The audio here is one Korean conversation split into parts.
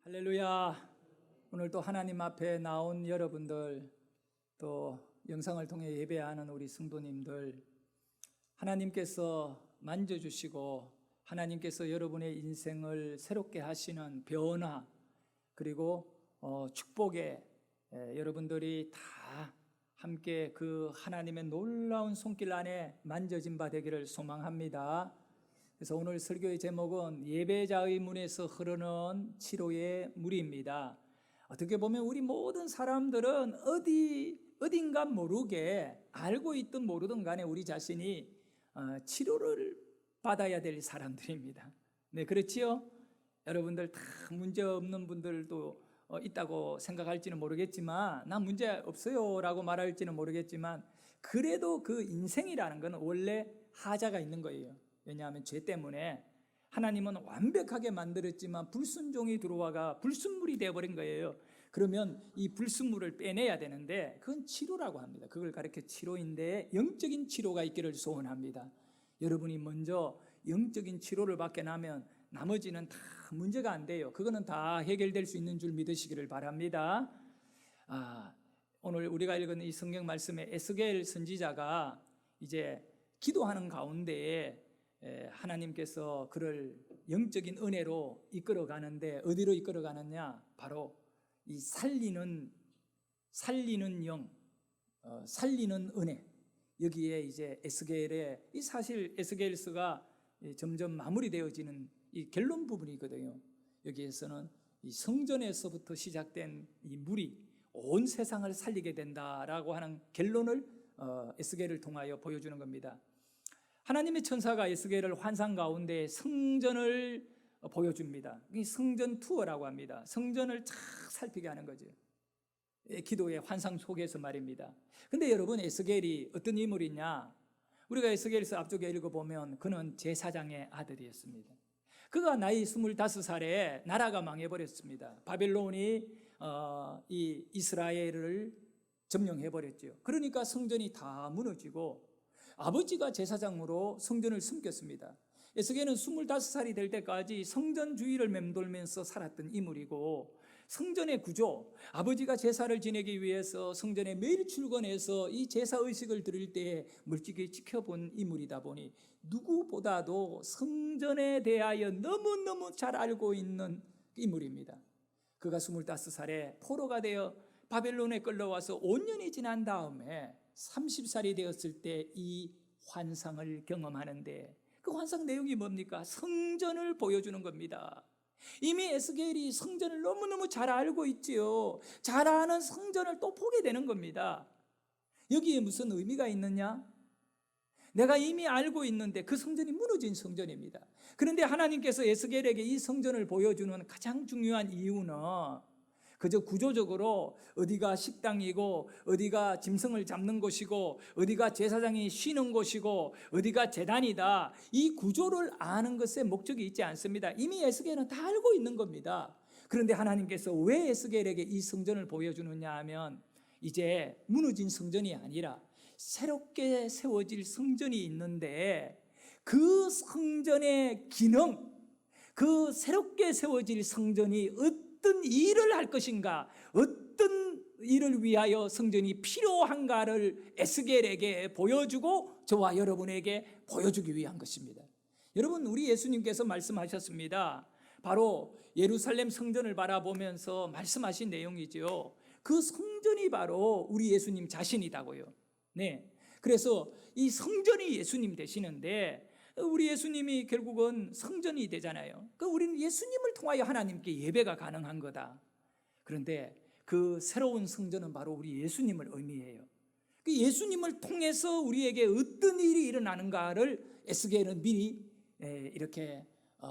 할렐루야. 오늘 또 하나님 앞에 나온 여러분들, 또 영상을 통해 예배하는 우리 성도님들, 하나님께서 만져주시고 하나님께서 여러분의 인생을 새롭게 하시는 변화, 그리고 축복에 여러분들이 다 함께 그 하나님의 놀라운 손길 안에 만져진 바 되기를 소망합니다. 그래서 오늘 설교의 제목은 예배자의 문에서 흐르는 치료의 물입니다. 어떻게 보면 우리 모든 사람들은 어딘가 모르게 알고 있든 모르든 간에 우리 자신이 치료를 받아야 될 사람들입니다. 네, 그렇지요? 여러분들 다 문제 없는 분들도 있다고 생각할지는 모르겠지만, 난 문제 없어요 라고 말할지는 모르겠지만, 그래도 그 인생이라는 건 원래 하자가 있는 거예요. 왜냐하면 죄 때문에 하나님은 완벽하게 만들었지만 불순종이 들어와가 불순물이 되어버린 거예요. 그러면 이 불순물을 빼내야 되는데 그건 치료라고 합니다. 그걸 가리켜 치료인데, 영적인 치료가 있기를 소원합니다. 여러분이 먼저 영적인 치료를 받게 나면 나머지는 다 문제가 안 돼요. 그거는 다 해결될 수 있는 줄 믿으시기를 바랍니다. 오늘 우리가 읽은 이 성경 말씀에 에스겔 선지자가 이제 기도하는 가운데에 하나님께서 그를 영적인 은혜로 이끌어 가는데, 어디로 이끌어 가느냐? 바로 이 살리는 영, 살리는 은혜. 여기에 이제 에스겔의, 이 사실 에스겔서가 점점 마무리되어지는 이 결론 부분이거든요. 여기에서는 이 성전에서부터 시작된 이 물이 온 세상을 살리게 된다라고 하는 결론을 에스겔을 통하여 보여주는 겁니다. 하나님의 천사가 에스겔을 환상 가운데 성전을 보여줍니다. 이 성전 투어라고 합니다. 성전을 쫙 살피게 하는 거죠. 기도의 환상 속에서 말입니다. 근데 여러분, 에스겔이 어떤 인물이냐? 우리가 에스겔서 앞쪽에 읽어보면 그는 제사장의 아들이었습니다. 그가 나이 25살에 나라가 망해버렸습니다. 바벨론이 이 이스라엘을 점령해버렸죠. 그러니까 성전이 다 무너지고 아버지가 제사장으로 성전을 숨겼습니다. 에스겔은 25살이 될 때까지 성전 주위를 맴돌면서 살았던 인물이고, 성전의 구조, 아버지가 제사를 지내기 위해서 성전에 매일 출근해서 이 제사 의식을 드릴 때 멀찍이 지켜본 인물이다 보니 누구보다도 성전에 대하여 너무너무 잘 알고 있는 인물입니다. 그가 25살에 포로가 되어 바벨론에 끌려와서 5년이 지난 다음에 30살이 되었을 때 이 환상을 경험하는데, 그 환상 내용이 뭡니까? 성전을 보여주는 겁니다. 이미 에스겔이 성전을 너무너무 잘 알고 있지요. 잘 아는 성전을 또 보게 되는 겁니다. 여기에 무슨 의미가 있느냐? 내가 이미 알고 있는데 그 성전이 무너진 성전입니다. 그런데 하나님께서 에스겔에게 이 성전을 보여주는 가장 중요한 이유는 그저 구조적으로 어디가 식당이고, 어디가 짐승을 잡는 곳이고, 어디가 제사장이 쉬는 곳이고, 어디가 제단이다, 이 구조를 아는 것에 목적이 있지 않습니다. 이미 에스겔은 다 알고 있는 겁니다. 그런데 하나님께서 왜 에스겔에게 이 성전을 보여주느냐 하면, 이제 무너진 성전이 아니라 새롭게 세워질 성전이 있는데, 그 성전의 기능, 그 새롭게 세워질 성전이 어떤 일을 할 것인가, 어떤 일을 위하여 성전이 필요한가를 에스겔에게 보여주고 저와 여러분에게 보여주기 위한 것입니다. 여러분, 우리 예수님께서 말씀하셨습니다. 바로 예루살렘 성전을 바라보면서 말씀하신 내용이죠. 그 성전이 바로 우리 예수님 자신이다고요. 네. 그래서 이 성전이 예수님 되시는데, 우리 예수님이 결국은 성전이 되잖아요. 우리는 예수님을 통하여 하나님께 예배가 가능한 거다. 그런데 그 새로운 성전은 바로 우리 예수님을 의미해요. 그 예수님을 통해서 우리에게 어떤 일이 일어나는가를 에스겔은 미리 이렇게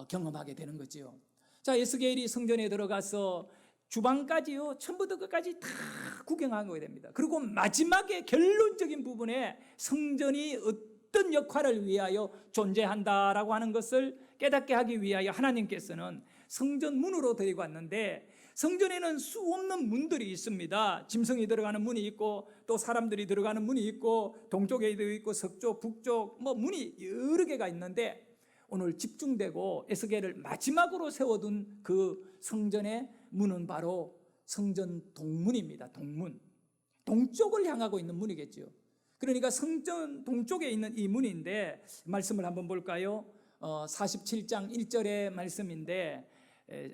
경험하게 되는 거죠. 자, 에스겔이 성전에 들어가서 주방까지요, 처음부터 끝까지 다 구경하게 됩니다. 그리고 마지막에 결론적인 부분에 성전이 어떤 역할을 위하여 존재한다라고 하는 것을 깨닫게 하기 위하여 하나님께서는 성전 문으로 데리고 왔는데, 성전에는 수 없는 문들이 있습니다. 짐승이 들어가는 문이 있고, 또 사람들이 들어가는 문이 있고, 동쪽에도 있고, 서쪽, 북쪽, 문이 여러 개가 있는데, 오늘 집중되고 에스겔을 마지막으로 세워둔 그 성전의 문은 바로 성전 동문입니다. 동문. 동쪽을 향하고 있는 문이겠죠. 그러니까 성전 동쪽에 있는 이 문인데, 말씀을 한번 볼까요? 47장 1절의 말씀인데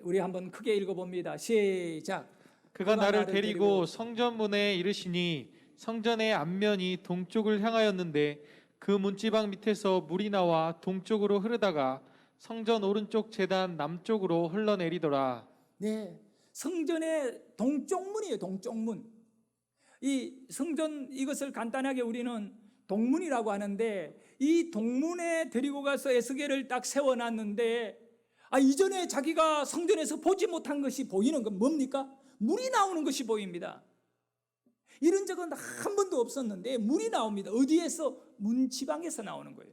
우리 한번 크게 읽어봅니다. 시작. 그가 나를 데리고 성전문에 이르시니 성전의 앞면이 동쪽을 향하였는데 그 문지방 밑에서 물이 나와 동쪽으로 흐르다가 성전 오른쪽 제단 남쪽으로 흘러내리더라. 네, 성전의 동쪽문이에요. 동쪽문. 이 성전, 이것을 간단하게 우리는 동문이라고 하는데, 이 동문에 데리고 가서 에스겔을 딱 세워놨는데, 이전에 자기가 성전에서 보지 못한 것이 보이는 건 뭡니까? 물이 나오는 것이 보입니다. 이런 적은 한 번도 없었는데 물이 나옵니다. 어디에서? 문지방에서 나오는 거예요.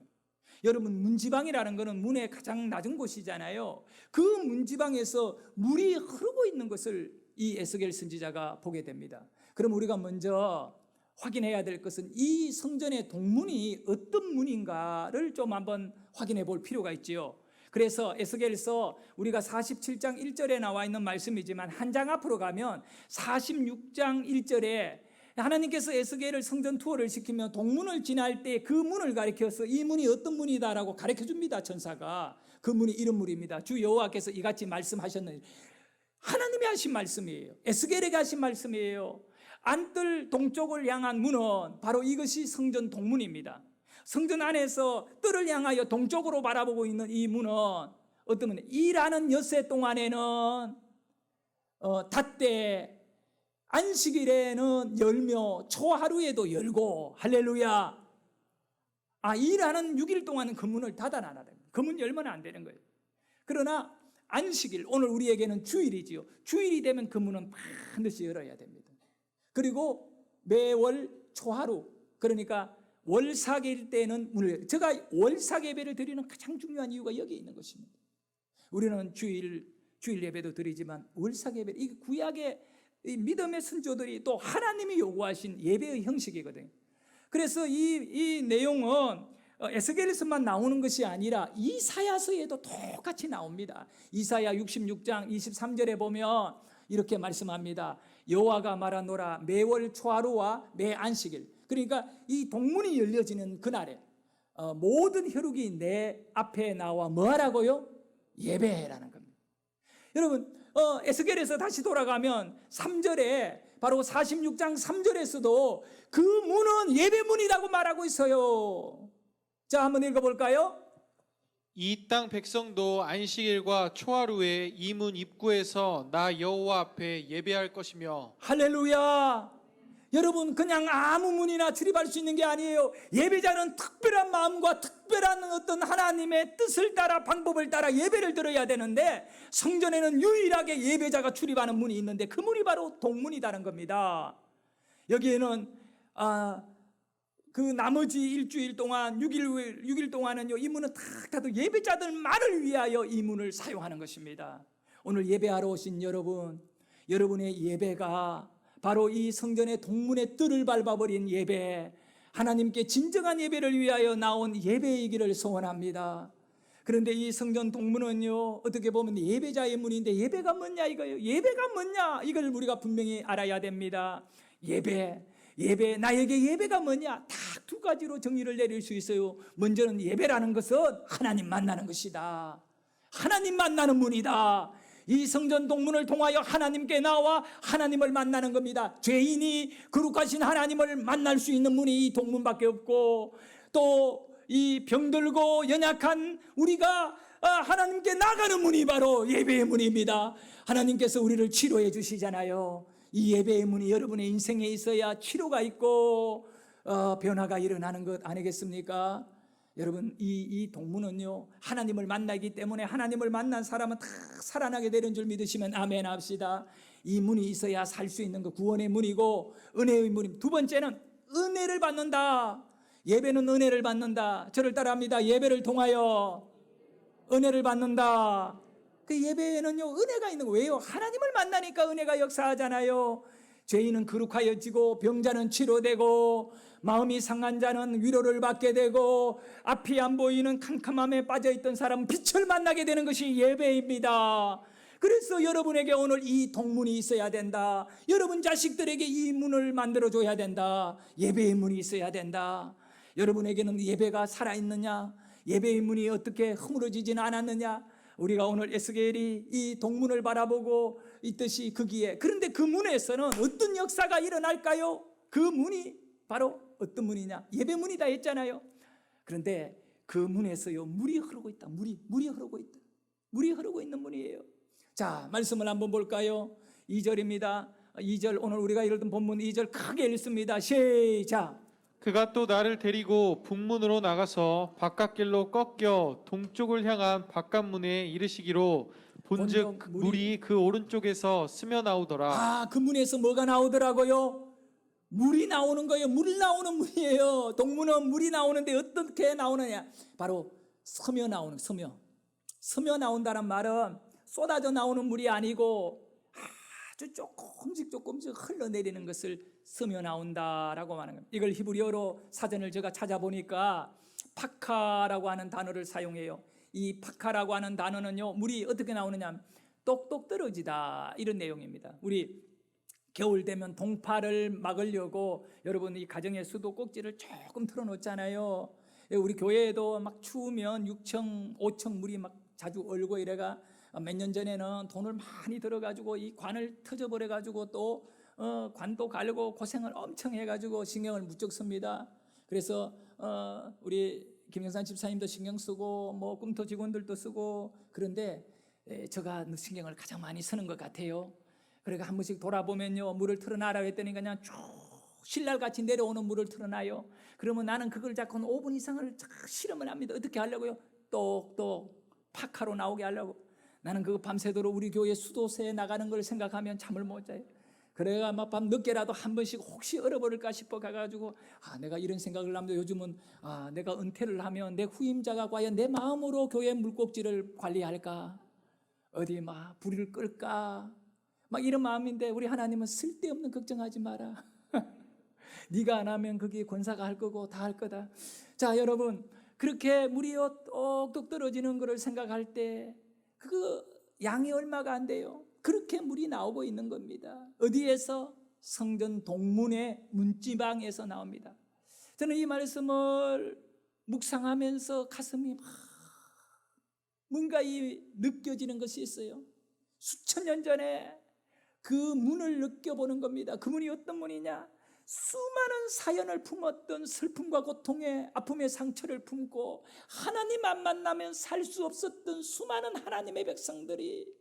여러분, 문지방이라는 것은 문의 가장 낮은 곳이잖아요. 그 문지방에서 물이 흐르고 있는 것을 이 에스겔 선지자가 보게 됩니다. 그럼 우리가 먼저 확인해야 될 것은 이 성전의 동문이 어떤 문인가를 좀 한번 확인해 볼 필요가 있지요. 그래서 에스겔서 우리가 47장 1절에 나와 있는 말씀이지만 한 장 앞으로 가면 46장 1절에 하나님께서 에스겔을 성전 투어를 시키며 동문을 지날 때 그 문을 가리켜서 이 문이 어떤 문이다라고 가르쳐 줍니다. 천사가. 그 문이 이런 문입니다. 주 여호와께서 이같이 말씀하셨느니, 하나님이 하신 말씀이에요. 에스겔에게 하신 말씀이에요. 안뜰 동쪽을 향한 문은 바로 이것이 성전 동문입니다. 성전 안에서 뜰을 향하여 동쪽으로 바라보고 있는 이 문은 어떤 문이에요? 일하는 엿새 동안에는 닫되 안식일에는 열며 초하루에도 열고, 할렐루야. 일하는 6일 동안은 그 문을 닫아놔야 됩니다. 그 문 열면 안 되는 거예요. 그러나 안식일, 오늘 우리에게는 주일이지요. 주일이 되면 그 문은 반드시 열어야 됩니다. 그리고 매월 초하루, 그러니까 월삭일 때는 문을 열어요. 제가 월삭 예배를 드리는 가장 중요한 이유가 여기에 있는 것입니다. 우리는 주일 예배도 드리지만 월삭 예배, 이 구약의 이 믿음의 선조들이 또 하나님이 요구하신 예배의 형식이거든요. 그래서 이 내용은 에스겔에서만 나오는 것이 아니라 이사야서에도 똑같이 나옵니다. 이사야 66장 23절에 보면 이렇게 말씀합니다. 여호와가 말하노라, 매월 초하루와 매 안식일. 그러니까 이 동문이 열려지는 그날에 모든 혈육이 내 앞에 나와 뭐 하라고요? 예배라는 겁니다. 여러분, 에스겔에서 다시 돌아가면 3절에, 바로 46장 3절에서도 그 문은 예배문이라고 말하고 있어요. 자, 한번 읽어볼까요? 이 땅 백성도 안식일과 초하루에 이 문 입구에서 나 여호와 앞에 예배할 것이며. 할렐루야. 여러분, 그냥 아무 문이나 출입할 수 있는 게 아니에요. 예배자는 특별한 마음과 특별한 어떤 하나님의 뜻을 따라, 방법을 따라 예배를 드려야 되는데, 성전에는 유일하게 예배자가 출입하는 문이 있는데 그 문이 바로 동문이라는 겁니다. 여기에는 그 나머지 일주일 동안 6일 동안은요, 이 문은 탁 닫고 예배자들만을 위하여 이 문을 사용하는 것입니다. 오늘 예배하러 오신 여러분, 여러분의 예배가 바로 이 성전의 동문의 뜰을 밟아버린 예배, 하나님께 진정한 예배를 위하여 나온 예배이기를 소원합니다. 그런데 이 성전 동문은요, 어떻게 보면 예배자의 문인데 예배가 뭐냐 이거예요. 예배가 뭐냐, 이걸 우리가 분명히 알아야 됩니다. 예배, 나에게 예배가 뭐냐, 딱 두 가지로 정의를 내릴 수 있어요. 먼저는 예배라는 것은 하나님 만나는 것이다. 하나님 만나는 문이다. 이 성전 동문을 통하여 하나님께 나와 하나님을 만나는 겁니다. 죄인이 거룩하신 하나님을 만날 수 있는 문이 이 동문밖에 없고, 또 이 병들고 연약한 우리가 하나님께 나가는 문이 바로 예배의 문입니다. 하나님께서 우리를 치료해 주시잖아요. 이 예배의 문이 여러분의 인생에 있어야 치료가 있고 변화가 일어나는 것 아니겠습니까? 여러분, 이 동문은요, 하나님을 만나기 때문에 하나님을 만난 사람은 다 살아나게 되는 줄 믿으시면 아멘 합시다. 이 문이 있어야 살 수 있는 것, 구원의 문이고 은혜의 문입니다. 두 번째는 은혜를 받는다. 예배는 은혜를 받는다. 저를 따라합니다. 예배를 통하여 은혜를 받는다. 그 예배에는요, 은혜가 있는 거예요. 왜요? 하나님을 만나니까 은혜가 역사하잖아요. 죄인은 거룩하여지고 병자는 치료되고 마음이 상한 자는 위로를 받게 되고 앞이 안 보이는 캄캄함에 빠져있던 사람은 빛을 만나게 되는 것이 예배입니다. 그래서 여러분에게 오늘 이 동문이 있어야 된다. 여러분 자식들에게 이 문을 만들어줘야 된다. 예배의 문이 있어야 된다. 여러분에게는 예배가 살아있느냐? 예배의 문이 어떻게 허물어지지는 않았느냐? 우리가 오늘 에스겔이 이 동문을 바라보고 있듯이 거기에, 그런데 그 문에서는 어떤 역사가 일어날까요? 그 문이 바로 어떤 문이냐? 예배 문이다 했잖아요. 그런데 그 문에서요, 물이 흐르고 있다. 물이 흐르고 있다. 물이 흐르고 있는 문이에요. 자, 말씀을 한번 볼까요? 2절입니다. 2절, 오늘 우리가 읽은 본문 2절 크게 읽습니다. 시작. 그가 또 나를 데리고 북문으로 나가서 바깥길로 꺾여 동쪽을 향한 바깥문에 이르시기로 본즉 물이 그 오른쪽에서 스며 나오더라. 아, 그 문에서 뭐가 나오더라고요? 물이 나오는 거예요. 물 나오는 문이에요. 동문은 물이 나오는데 어떻게 나오느냐? 바로 스며 나오는, 스며 나온다는 말은 쏟아져 나오는 물이 아니고 아주 조금씩 흘러내리는 것을 스며 나온다라고 말하는 겁니다. 이걸 히브리어로 사전을 제가 찾아보니까 파카라고 하는 단어를 사용해요. 이 파카라고 하는 단어는요, 물이 어떻게 나오느냐, 똑똑 떨어지다, 이런 내용입니다. 우리 겨울 되면 동파를 막으려고 여러분 이 가정의 수도꼭지를 조금 틀어놓잖아요. 우리 교회에도 막 추우면 6층, 5층 물이 막 자주 얼고 이래가 몇 년 전에는 돈을 많이 들어가지고 이 관을 터져버려가지고 또 관도 갈고 고생을 엄청 해가지고 신경을 무척 씁니다. 그래서 우리 김영산 집사님도 신경 쓰고 뭐 꿈터 직원들도 쓰고, 그런데 제가 신경을 가장 많이 쓰는 것 같아요. 그러니까 한 번씩 돌아보면요, 물을 틀어놔라 했더니 그냥 쭉 신랄같이 내려오는 물을 틀어놔요. 그러면 나는 그걸 자꾸 5분 이상을 실험을 합니다. 어떻게 하려고요? 똑똑 파카로 나오게 하려고. 나는 그거 밤새도록 우리 교회 수도세에 나가는 걸 생각하면 잠을 못 자요. 그래가 막 밤 늦게라도 한 번씩 혹시 얼어버릴까 싶어 가가지고 내가 이런 생각을 합니다. 요즘은 내가 은퇴를 하면 내 후임자가 과연 내 마음으로 교회 물꼭지를 관리할까? 어디 막 불을 끌까? 막 이런 마음인데 우리 하나님은 쓸데없는 걱정하지 마라. 네가 안 하면 그게 권사가 할 거고 다 할 거다. 자, 여러분, 그렇게 물이 똑똑 떨어지는 것을 생각할 때 그 양이 얼마가 안 돼요. 그렇게 물이 나오고 있는 겁니다. 어디에서? 성전 동문의 문지방에서 나옵니다. 저는 이 말씀을 묵상하면서 가슴이 막 뭔가 느껴지는 것이 있어요. 수천 년 전에 그 문을 느껴보는 겁니다. 그 문이 어떤 문이냐? 수많은 사연을 품었던 슬픔과 고통의 아픔의 상처를 품고 하나님 안 만나면 살 수 없었던 수많은 하나님의 백성들이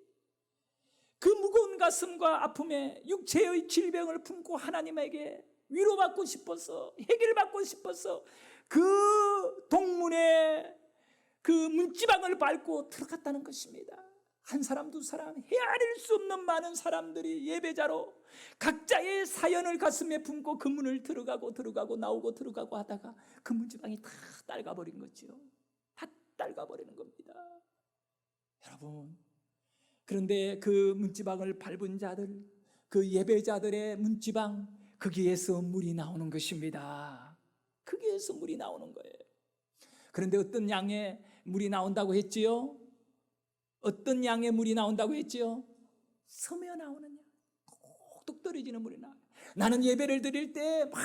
그 무거운 가슴과 아픔에 육체의 질병을 품고 하나님에게 위로받고 싶어서, 해결받고 싶어서 그 동문에 그 문지방을 밟고 들어갔다는 것입니다. 한 사람 두 사람, 헤아릴 수 없는 많은 사람들이 예배자로 각자의 사연을 가슴에 품고 그 문을 들어가고 나오고 들어가고 하다가 그 문지방이 다 딸가버린 거죠. 다 딸가버리는 겁니다. 여러분, 그런데 그 문지방을 밟은 자들, 그 예배자들의 문지방, 거기에서 물이 나오는 것입니다. 거기에서 물이 나오는 거예요. 그런데 어떤 양의 물이 나온다고 했지요? 어떤 양의 물이 나온다고 했지요? 스며 나오는 양, 톡톡 떨어지는 물이 나와요. 나는 예배를 드릴 때 막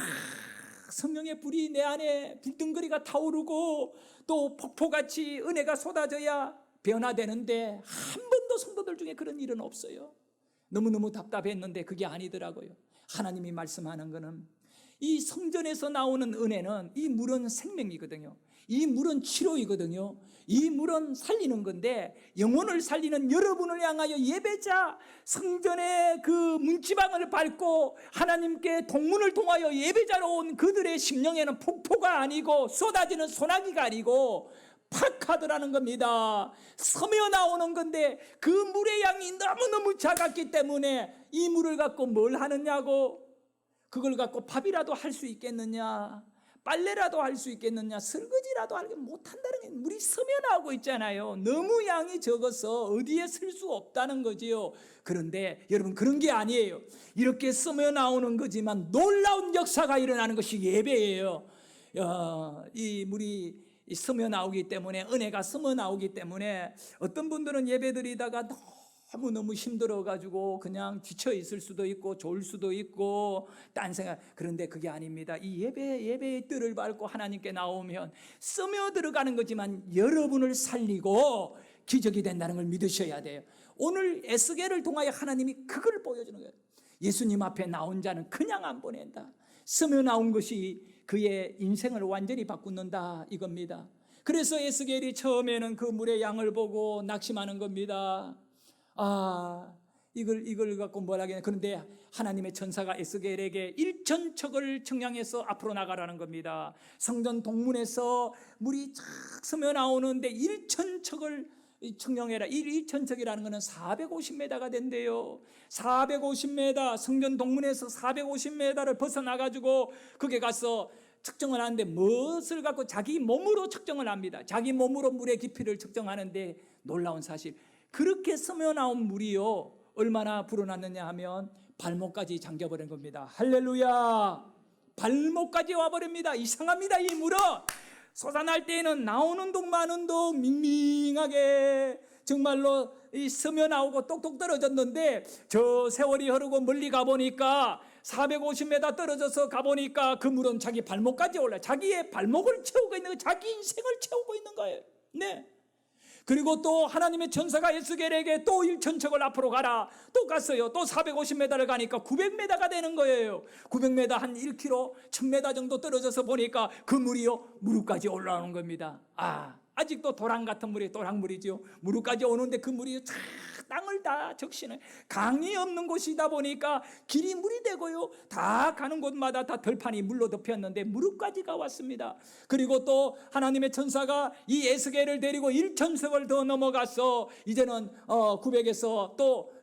성령의 불이 내 안에 불덩거리가 타오르고 또 폭포같이 은혜가 쏟아져야 변화되는데 한 번도 성도들 중에 그런 일은 없어요. 너무너무 답답했는데 그게 아니더라고요. 하나님이 말씀하는 거는 이 성전에서 나오는 은혜는, 이 물은 생명이거든요. 이 물은 치료이거든요. 이 물은 살리는 건데, 영혼을 살리는 여러분을 향하여 예배자, 성전의 그 문지방을 밟고 하나님께 동문을 통하여 예배자로 온 그들의 심령에는 폭포가 아니고 쏟아지는 소나기가 아니고 파카드라는 겁니다. 스며 나오는 건데 그 물의 양이 너무너무 작았기 때문에 이 물을 갖고 뭘 하느냐고, 그걸 갖고 밥이라도 할 수 있겠느냐? 빨래라도 할 수 있겠느냐, 설거지라도 하지 못한다는 게 물이 서면하고 있잖아요. 너무 양이 적어서 어디에 쓸 수 없다는 거지요. 그런데 여러분, 그런 게 아니에요. 이렇게 서며 나오는 거지만 놀라운 역사가 일어나는 것이 예배예요. 이 물이 서며 나오기 때문에, 은혜가 서며 나오기 때문에 어떤 분들은 예배드리다가 너무너무 힘들어가지고 그냥 지쳐 있을 수도 있고 좋을 수도 있고 딴 생각. 그런데 그게 아닙니다. 이 예배의 뜰을 밟고 하나님께 나오면 스며 들어가는 거지만 여러분을 살리고 기적이 된다는 걸 믿으셔야 돼요. 오늘 에스겔을 통하여 하나님이 그걸 보여주는 거예요. 예수님 앞에 나온 자는 그냥 안 보낸다. 스며 나온 것이 그의 인생을 완전히 바꾼다, 이겁니다. 그래서 에스겔이 처음에는 그 물의 양을 보고 낙심하는 겁니다. 이걸 갖고 뭐라 하겠냐. 그런데 하나님의 천사가 에스겔에게 1,000척을 청량해서 앞으로 나가라는 겁니다. 성전 동문에서 물이 쫙 스며 나오는데 1,000척을 청량해라. 1,000척이라는 것은 450m가 된대요. 450m, 성전 동문에서 450m를 벗어나가지고 거기에 가서 측정을 하는데 무엇을 갖고 자기 몸으로 측정을 합니다. 자기 몸으로 물의 깊이를 측정하는데 놀라운 사실, 그렇게 스며 나온 물이요, 얼마나 불어났느냐 하면 발목까지 잠겨버린 겁니다. 할렐루야. 발목까지 와버립니다. 이상합니다. 이 물은 솟아날 때에는 나오는 동 마는 동 밍밍하게 정말로 스며 나오고 똑똑 떨어졌는데, 저 세월이 흐르고 멀리 가보니까 450m 떨어져서 가보니까 그 물은 자기 발목까지 올라, 자기의 발목을 채우고 있는 거예요. 자기 인생을 채우고 있는 거예요. 네. 그리고 또 하나님의 천사가 에스겔에게 또 1,000척을 앞으로 가라. 또 갔어요. 또 450m를 가니까 900m가 되는 거예요. 900m 한 1km, 1000m 정도 떨어져서 보니까 그 물이요, 무릎까지 올라오는 겁니다. 아직도 도랑 같은 물이 도랑물이죠. 무릎까지 오는데 그 물이 쫙 땅을 다 적시는, 강이 없는 곳이다 보니까 길이 물이 되고요, 다 가는 곳마다 다 들판이 물로 덮였는데 무릎까지가 왔습니다. 그리고 또 하나님의 천사가 이 에스겔을 데리고 1,000석을 더 넘어가서 이제는 900에서 또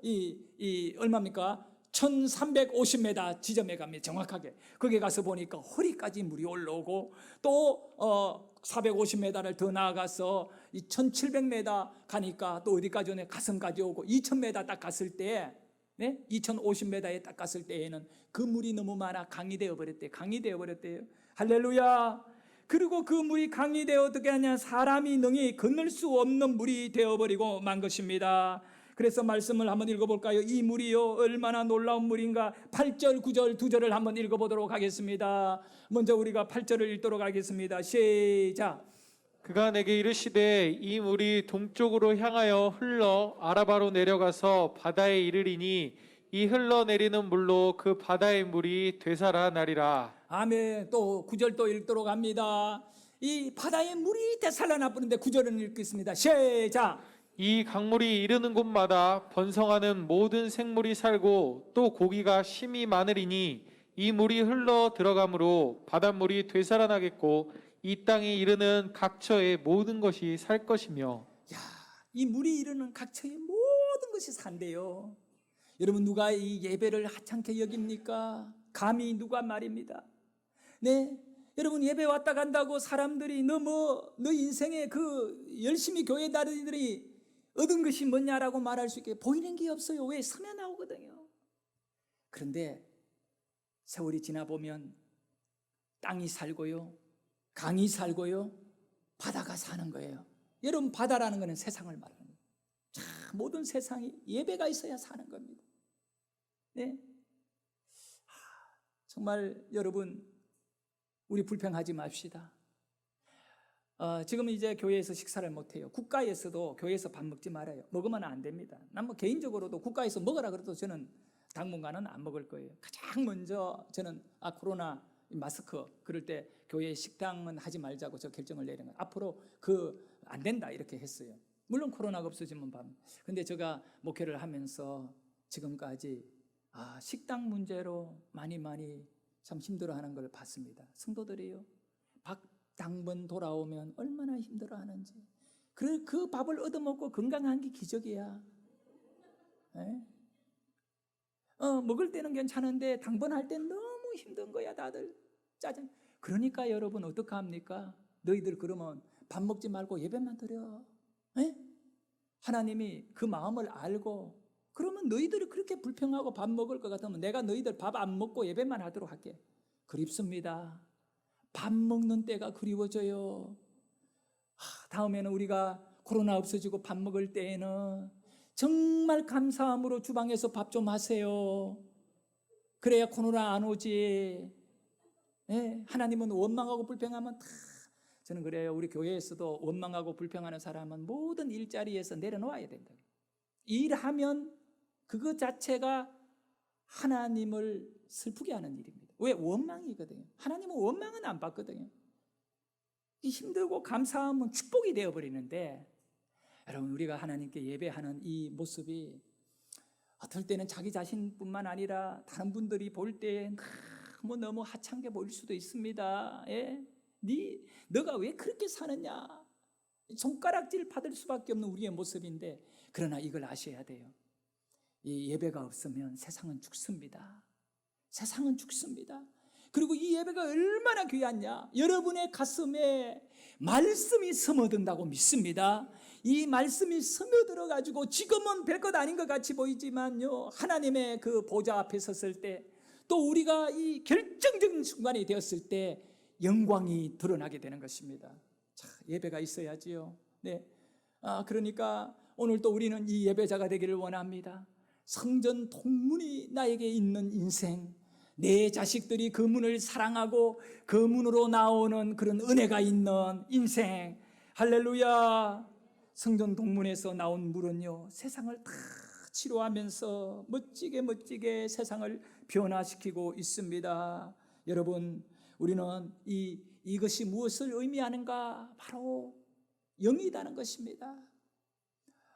얼마입니까? 1350m 지점에 갑니다. 정확하게 거기 가서 보니까 허리까지 물이 올라오고, 또 450m를 더 나아가서 1700m 가니까 또 어디까지 오냐, 가슴까지 오고 2000m 딱 갔을 때, 2050m에 딱 갔을 때에는 그 물이 너무 많아 강이 되어버렸대요. 강이 되어버렸대요. 할렐루야. 그리고 그 물이 강이 되어 어떻게 하냐, 사람이 능히 건널 수 없는 물이 되어버리고 만 것입니다. 그래서 말씀을 한번 읽어볼까요? 이 물이요, 얼마나 놀라운 물인가. 8절 9절 두 절을 한번 읽어보도록 하겠습니다. 먼저 우리가 8절을 읽도록 하겠습니다. 시작. 그가 내게 이르시되 이 물이 동쪽으로 향하여 흘러 아라바로 내려가서 바다에 이르리니 이 흘러내리는 물로 그 바다의 물이 되살아나리라. 아멘. 또 9절 또 읽도록 합니다. 이 바다의 물이 되살아나 버리는데 9절은 읽겠습니다. 시작. 이 강물이 이르는 곳마다 번성하는 모든 생물이 살고 또 고기가 심히 많으리니 이 물이 흘러 들어가므로 바닷물이 되살아나겠고 이 땅에 이르는 각처의 모든 것이 살 것이며. 이 물이 이르는 각처의 모든 것이 산대요. 여러분, 누가 이 예배를 하찮게 여깁니까? 감히 누가 말입니다. 네, 여러분, 예배 왔다 간다고 사람들이 너 인생에 그 열심히 교회 다니들이 얻은 것이 뭐냐라고 말할 수 있게 보이는 게 없어요. 왜? 서면 나오거든요. 그런데 세월이 지나보면 땅이 살고요, 강이 살고요, 바다가 사는 거예요. 여러분, 바다라는 것은 세상을 말하는 거예요. 모든 세상이 예배가 있어야 사는 겁니다. 네? 정말 여러분, 우리 불평하지 맙시다. 지금 이제 교회에서 식사를 못해요. 국가에서도 교회에서 밥 먹지 말아요. 먹으면 안 됩니다. 난 뭐 개인적으로도 국가에서 먹으라 그래도 저는 당분간은 안 먹을 거예요. 가장 먼저 저는 코로나 마스크 그럴 때 교회 식당은 하지 말자고 저 결정을 내린 거예요. 앞으로 안 된다 이렇게 했어요. 물론 코로나가 없어지면 밥. 근데 제가 목회를 하면서 지금까지 식당 문제로 많이 참 힘들어하는 걸 봤습니다. 성도들이요, 당번 돌아오면 얼마나 힘들어하는지. 그 밥을 얻어먹고 건강한 게 기적이야. 네? 먹을 때는 괜찮은데 당번할 때 너무 힘든 거야, 다들. 짜증. 그러니까 여러분 어떻게 합니까? 너희들 그러면 밥 먹지 말고 예배만 드려. 에? 하나님이 그 마음을 알고 그러면 너희들이 그렇게 불평하고 밥 먹을 것 같으면 내가 너희들 밥 안 먹고 예배만 하도록 할게. 그립습니다. 밥 먹는 때가 그리워져요. 다음에는 우리가 코로나 없어지고 밥 먹을 때에는 정말 감사함으로 주방에서 밥 좀 하세요. 그래야 코로나 안 오지. 예, 하나님은 원망하고 불평하면 다 저는 그래요. 우리 교회에서도 원망하고 불평하는 사람은 모든 일자리에서 내려놓아야 된다. 일하면 그거 자체가 하나님을 슬프게 하는 일입니다. 왜? 원망이거든요. 하나님은 원망은 안 받거든요. 힘들고 감사함은 축복이 되어버리는데, 여러분 우리가 하나님께 예배하는 이 모습이 어떨 때는 자기 자신뿐만 아니라 다른 분들이 볼 때 너무 하찮게 보일 수도 있습니다. 예? 너가 왜 그렇게 사느냐, 손가락질 받을 수밖에 없는 우리의 모습인데, 그러나 이걸 아셔야 돼요. 이 예배가 없으면 세상은 죽습니다. 세상은 죽습니다. 그리고 이 예배가 얼마나 귀하냐, 여러분의 가슴에 말씀이 스며든다고 믿습니다. 이 말씀이 스며들어 가지고 지금은 별것 아닌 것 같이 보이지만요, 하나님의 그 보좌 앞에 섰을 때, 또 우리가 이 결정적인 순간이 되었을 때 영광이 드러나게 되는 것입니다. 자, 예배가 있어야지요. 네. 그러니까 오늘 또 우리는 이 예배자가 되기를 원합니다. 성전 동문이 나에게 있는 인생, 내 자식들이 그 문을 사랑하고 그 문으로 나오는 그런 은혜가 있는 인생. 할렐루야. 성전 동문에서 나온 물은요, 세상을 다 치료하면서 멋지게 세상을 변화시키고 있습니다. 여러분, 우리는 이것이 무엇을 의미하는가? 바로 영이라는 것입니다.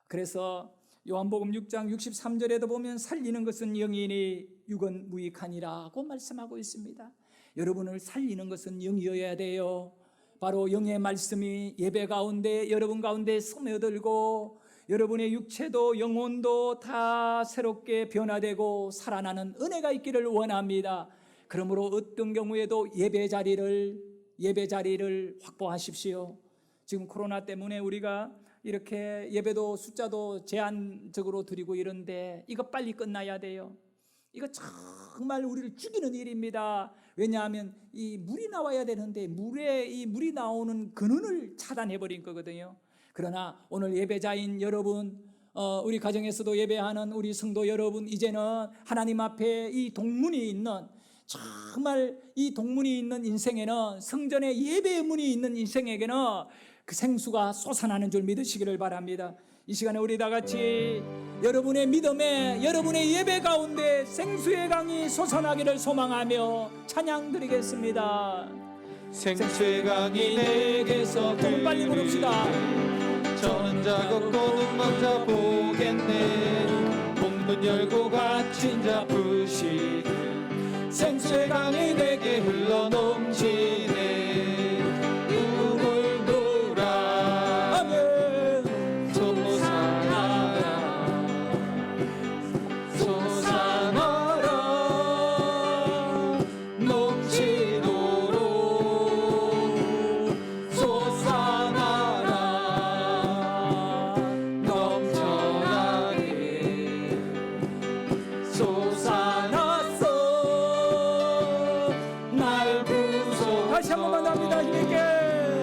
그래서 요한복음 6장 63절에도 보면 살리는 것은 영이니 육은 무익하니라고 말씀하고 있습니다. 여러분을 살리는 것은 영이어야 돼요. 바로 영의 말씀이 예배 가운데 여러분 가운데 스며들고 여러분의 육체도 영혼도 다 새롭게 변화되고 살아나는 은혜가 있기를 원합니다. 그러므로 어떤 경우에도 예배 자리를 확보하십시오. 지금 코로나 때문에 우리가 이렇게 예배도 숫자도 제한적으로 드리고 이런데 이거 빨리 끝나야 돼요. 이거 정말 우리를 죽이는 일입니다. 왜냐하면 이 물이 나와야 되는데 물이 나오는 근원을 차단해버린 거거든요. 그러나 오늘 예배자인 여러분, 우리 가정에서도 예배하는 우리 성도 여러분, 이제는 하나님 앞에 이 동문이 있는, 정말 이 동문이 있는 인생에는, 성전에 예배의 문이 있는 인생에게는 그 생수가 솟아나는 줄 믿으시기를 바랍니다. 이 시간에 우리 다 같이 여러분의 믿음에, 여러분의 예배 가운데 생수의 강이 솟아나기를 소망하며 찬양 드리겠습니다. 생수의 강이 내게서 빨리 부릅시다. 저는 작업고 눈먼 자 보겠네. 복문 열고 갇힌 자 부시네. 생수의 강이 내게 흘러 넘치네. 우물물아 아멘. 솟아나라 넘치도록 솟아나라 넘쳐나게 솟아났어 날 부숴. 다시 한 번만 합니다. 힘있게.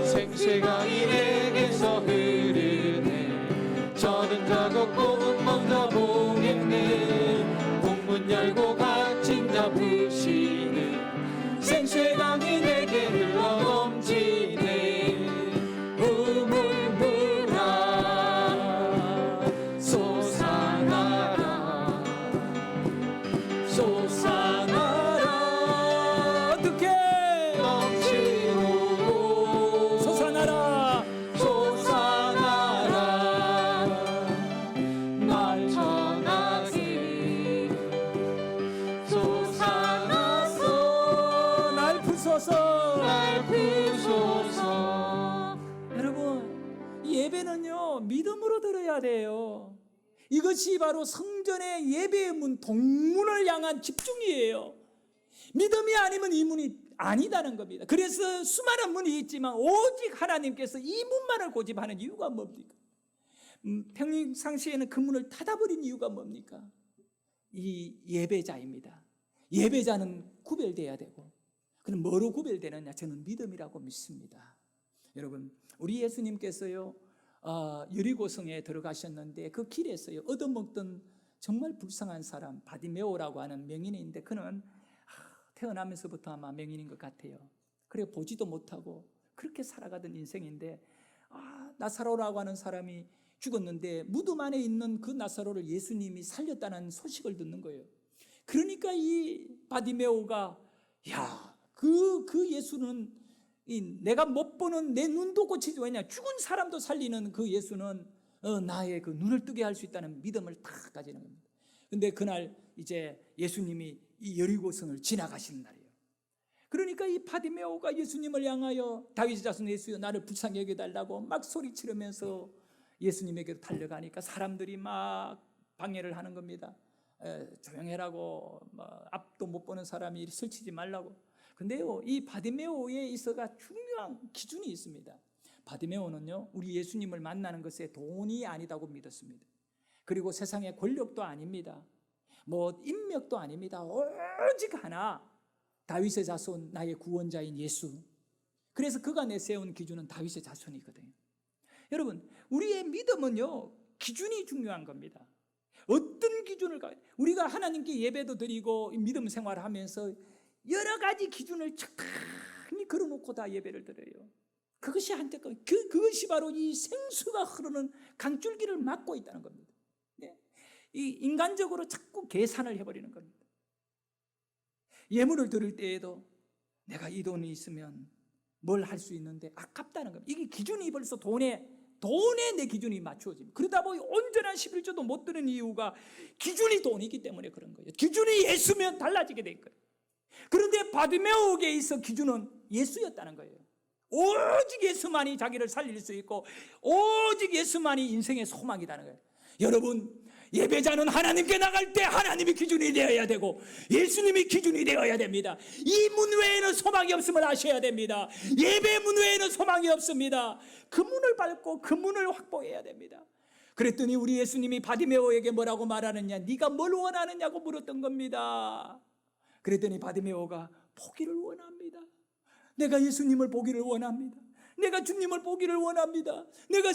생수의 강이 내게서 흐르네. 저는 작업고 눈먼 자 보겠네. 복문 열고 갇힌 자 부시네. 생수의 강이 내게 흘러 넘치네. 우물물아 솟아나라 솟아나라. 어떻게 넘치도록 솟아나라. 솟아나라 넘쳐나게 솟아나서 날 부숴서. 날 부소서. 여러분, 이 예배는요 믿음으로 드려야 돼요. 이것이 바로 성전의 예배의 문, 동문을 향한 집중이에요. 믿음이 아니면 이 문이 아니다는 겁니다. 그래서 수많은 문이 있지만 오직 하나님께서 이 문만을 고집하는 이유가 뭡니까? 평상시에는 그 문을 닫아버린 이유가 뭡니까? 이 예배자입니다. 예배자는 구별돼야 되고, 그럼 뭐로 구별되느냐? 저는 믿음이라고 믿습니다. 여러분, 우리 예수님께서요, 여리고성에 들어가셨는데 그 길에서요, 얻어먹던 정말 불쌍한 사람 바디메오라고 하는 명인인데, 그는 태어나면서부터 아마 명인인 것 같아요. 그래 보지도 못하고 그렇게 살아가던 인생인데, 나사로라고 하는 사람이 죽었는데 무덤 안에 있는 그 나사로를 예수님이 살렸다는 소식을 듣는 거예요. 그러니까 이 바디메오가, 그 예수는 내가 못 보는 내 눈도 고치지, 왜냐, 죽은 사람도 살리는 그 예수는 나의 그 눈을 뜨게 할 수 있다는 믿음을 다 가지는 겁니다. 근데 그날 이제 예수님이 이 여리고성을 지나가시는 날이에요. 그러니까 이 바디메오가 예수님을 향하여 다윗의 자손 예수여 나를 불쌍히 여겨달라고 막 소리치르면서 예수님에게 달려가니까 사람들이 막 방해를 하는 겁니다. 조용해라고, 앞도 못 보는 사람이 설치지 말라고. 근데요, 이 바디메오에 있어가 중요한 기준이 있습니다. 바디메오는요, 우리 예수님을 만나는 것에 돈이 아니다고 믿었습니다. 그리고 세상의 권력도 아닙니다. 인맥도 아닙니다. 오직 하나, 다윗의 자손, 나의 구원자인 예수. 그래서 그가 내세운 기준은 다윗의 자손이거든요. 여러분, 우리의 믿음은요, 기준이 중요한 겁니다. 어떤 기준을 우리가 하나님께 예배도 드리고 믿음 생활을 하면서 여러 가지 기준을 적당히 걸어놓고 다 예배를 드려요. 그것이 한때까지 그것이 바로 이 생수가 흐르는 강줄기를 막고 있다는 겁니다. 이 인간적으로 자꾸 계산을 해버리는 겁니다. 예물을 드릴 때에도 내가 이 돈이 있으면 뭘 할 수 있는데 아깝다는 겁니다. 이게 기준이 벌써 돈에 내 기준이 맞추어집니다. 그러다 보니 온전한 11조도 못 드는 이유가 기준이 돈이기 때문에 그런 거예요. 기준이 예수면 달라지게 된 거예요. 그런데 바디메오에게 있어 기준은 예수였다는 거예요. 오직 예수만이 자기를 살릴 수 있고 오직 예수만이 인생의 소망이라는 거예요. 여러분, 예배자는 하나님께 나갈 때 하나님이 기준이 되어야 되고 예수님이 기준이 되어야 됩니다. 이 문 외에는 소망이 없음을 아셔야 됩니다. 예배 문 외에는 소망이 없습니다. 그 문을 밟고 그 문을 확보해야 됩니다. 그랬더니 우리 예수님이 바디메오에게 뭐라고 말하느냐, 네가 뭘 원하느냐고 물었던 겁니다. 그랬더니 바디메오가 보기를 원합니다. 내가 예수님을 보기를 원합니다. 내가 주님을 보기를 원합니다. 내가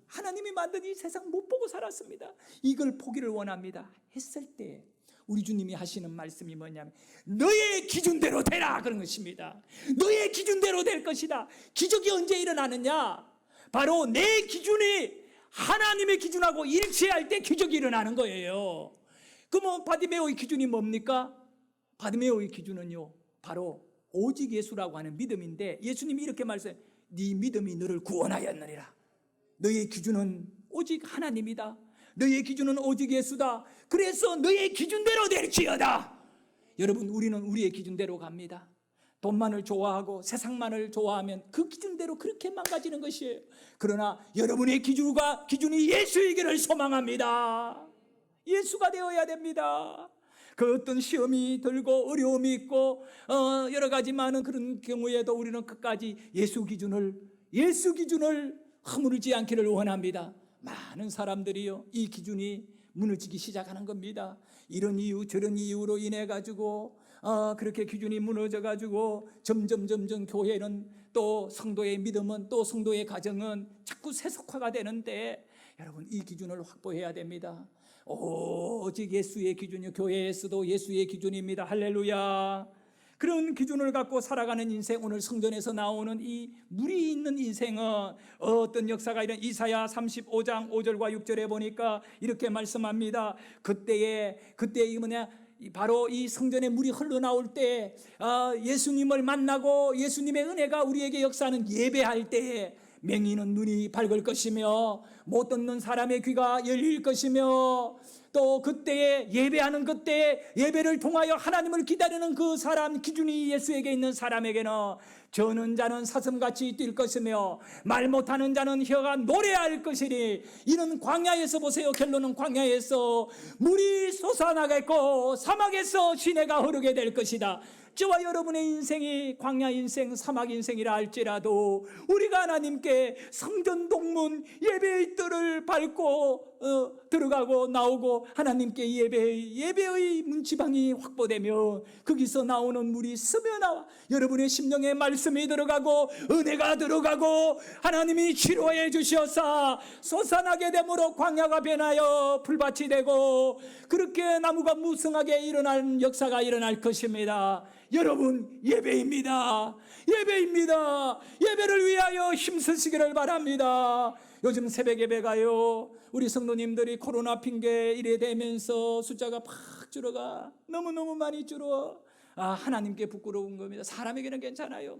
하나님이 만든 이 세상 못 보고 살았습니다. 이걸 보기를 원합니다 했을 때 우리 주님이 하시는 말씀이 뭐냐면 너의 기준대로 되라, 그런 것입니다. 너의 기준대로 될 것이다. 기적이 언제 일어나느냐? 바로 내 기준이 하나님의 기준하고 일치할 때 기적이 일어나는 거예요. 그럼 바디메오의 기준이 뭡니까? 바디메오의 기준은요, 바로 오직 예수라고 하는 믿음인데, 예수님이 이렇게 말씀해요. 네 믿음이 너를 구원하였느니라. 너의 기준은 오직 하나님이다. 너의 기준은 오직 예수다. 그래서 너의 기준대로 될지어다. 여러분, 우리는 우리의 기준대로 갑니다. 돈만을 좋아하고 세상만을 좋아하면 그 기준대로 그렇게 망가지는 것이에요. 그러나 여러분의 기준이 예수이기를 소망합니다. 예수가 되어야 됩니다. 그 어떤 시험이 들고 어려움이 있고 여러 가지 많은 그런 경우에도 우리는 끝까지 예수 기준을 허물지 않기를 원합니다. 많은 사람들이요, 이 기준이 무너지기 시작하는 겁니다. 이런 이유 저런 이유로 인해 가지고 그렇게 기준이 무너져 가지고 점점 교회는 또 성도의 믿음은 또 성도의 가정은 자꾸 세속화가 되는데, 여러분, 이 기준을 확보해야 됩니다. 오직 예수의 기준이, 교회에서도 예수의 기준입니다. 할렐루야. 그런 기준을 갖고 살아가는 인생, 오늘 성전에서 나오는 이 물이 있는 인생은 어떤 역사가 이런 이사야 35장 5절과 6절에 보니까 이렇게 말씀합니다. 그때에 바로 이 성전에 물이 흘러나올 때 예수님을 만나고 예수님의 은혜가 우리에게 역사하는 예배할 때에 맹인은 눈이 밝을 것이며 못 듣는 사람의 귀가 열릴 것이며, 또 그때에 예배하는 그때에 예배를 통하여 하나님을 기다리는 그 사람, 기준이 예수에게 있는 사람에게는 저는 자는 사슴같이 뛸 것이며 말 못하는 자는 혀가 노래할 것이니, 이는 광야에서 보세요. 결론은 광야에서 물이 솟아나겠고 사막에서 시내가 흐르게 될 것이다. 저와 여러분의 인생이 광야 인생, 사막 인생이라 할지라도 우리가 하나님께 성전 동문 예배의 뜰을 밟고 들어가고 나오고 하나님께 예배의 문지방이 확보되면 거기서 나오는 물이 스며나와 여러분의 심령에 말씀이 들어가고 은혜가 들어가고 하나님이 치료해 주셔서 솟아나게 되므로 광야가 변하여 풀밭이 되고 그렇게 나무가 무성하게 일어나는 역사가 일어날 것입니다. 여러분, 예배입니다. 예배입니다. 예배를 위하여 힘쓰시기를 바랍니다. 요즘 새벽 예배가요, 우리 성도님들이 코로나 핑계 이래 되면서 숫자가 팍 줄어가, 너무너무 많이 줄어. 하나님께 부끄러운 겁니다. 사람에게는 괜찮아요.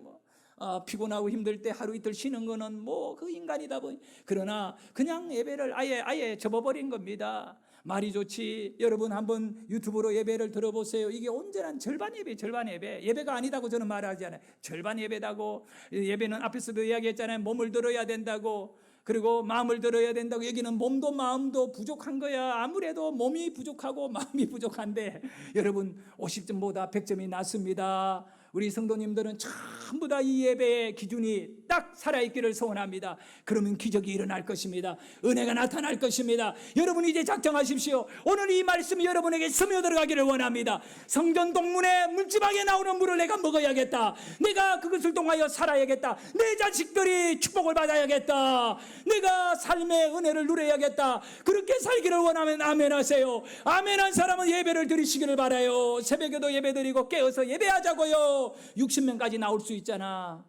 피곤하고 힘들 때 하루 이틀 쉬는 거는 그 인간이다 보니. 그러나 그냥 예배를 아예 접어버린 겁니다. 말이 좋지. 여러분 한번 유튜브로 예배를 들어보세요. 이게 온전한 절반 예배, 절반 예배. 예배가 아니다고 저는 말하지 않아요. 절반 예배다고. 예배는 앞에서도 이야기했잖아요. 몸을 들어야 된다고. 그리고 마음을 들어야 된다고. 여기는 몸도 마음도 부족한 거야. 아무래도 몸이 부족하고 마음이 부족한데 여러분 50점보다 100점이 낫습니다. 우리 성도님들은 전부 다 이 예배의 기준이 딱 살아있기를 소원합니다. 그러면 기적이 일어날 것입니다. 은혜가 나타날 것입니다. 여러분 이제 작정하십시오. 오늘 이 말씀이 여러분에게 스며들어가기를 원합니다. 성전 동문의 문지방에 나오는 물을 내가 먹어야겠다. 내가 그것을 통하여 살아야겠다. 내 자식들이 축복을 받아야겠다. 내가 삶의 은혜를 누려야겠다. 그렇게 살기를 원하면 아멘 하세요. 아멘 한 사람은 예배를 드리시기를 바라요. 새벽에도 예배 드리고 깨어서 예배하자고요. 60명까지 나올 수 있잖아.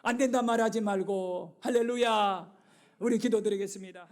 안 된다 말하지 말고. 할렐루야. 우리 기도드리겠습니다.